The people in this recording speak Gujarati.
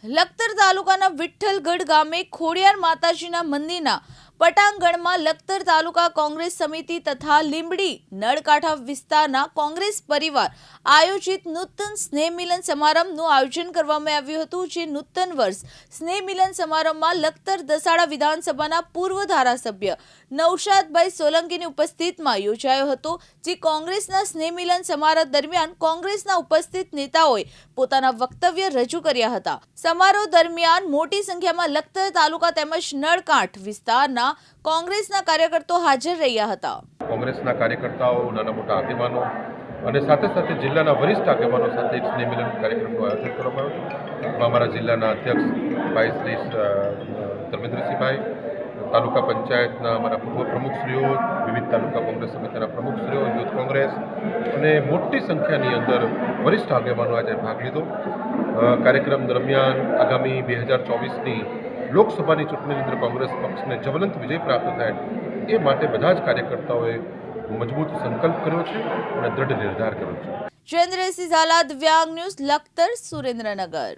લખતર તાલુકાના વિઠ્ઠલગઢ ગામે ખોડિયાર માતાજીના મંદિરના પટાંગણમાં લખતર તાલુકા કોંગ્રેસ સમિતિ તથા લીંબડી નળકાંઠા વિસ્તારના કોંગ્રેસ પરિવાર આયોજિત નૂતન સ્નેહ મિલન સમારંભનું આયોજન કરવામાં આવ્યું હતું। જે નૂતન વર્ષ સ્નેહ મિલન સમારંભમાં લખતર દસાડા વિધાનસભાના પૂર્વ ધારાસભ્ય નૌશાદભાઈ સોલંકીની ઉપસ્થિતિમાં યોજાયો હતો। જે કોંગ્રેસના સ્નેહ મિલન સમારોહ દરમિયાન કોંગ્રેસના ઉપસ્થિત નેતાઓએ પોતાના વક્તવ્ય રજૂ કર્યા હતા। समारोह दरमियान मोटी संख्या में लखतर तालुका तेमज नळकांठ विस्तारना कांग्रेसना कार्यकर्ताओ हाजर रह्या हता। कांग्रेसना कार्यकर्ताओ नाना मोटा आगेवानो અને સાથે સાથે જિલ્લાના વરિષ્ઠ આગેવાનો સાથે એક સ્નેહ મિલન કાર્યક્રમનું આયોજન કરવામાં આવ્યું હતું। અમારા જિલ્લાના અધ્યક્ષ ભાઈ શ્રી ધર્મેન્દ્રસિંહભાઈ, તાલુકા પંચાયતના અમારા પૂર્વ પ્રમુખશ્રીઓ, વિવિધ તાલુકા કોંગ્રેસ સમિતિના પ્રમુખશ્રીઓ, યુથ કોંગ્રેસ અને મોટી સંખ્યાની અંદર વરિષ્ઠ આગેવાનો આજે ભાગ લીધો। કાર્યક્રમ દરમિયાન આગામી 2024ની લોકસભાની ચૂંટણીની અંદર કોંગ્રેસ પક્ષને જ્વલંત વિજય પ્રાપ્ત થાય એ માટે બધા જ કાર્યકર્તાઓએ મજબૂત સંકલ્પ કર્યો છે અને દૃઢ નિર્ધાર કર્યો છે। જયેન્દ્રસિંહ ઝાલા, દિવ્યાંગ ન્યૂઝ, લખતર, સુરેન્દ્રનગર।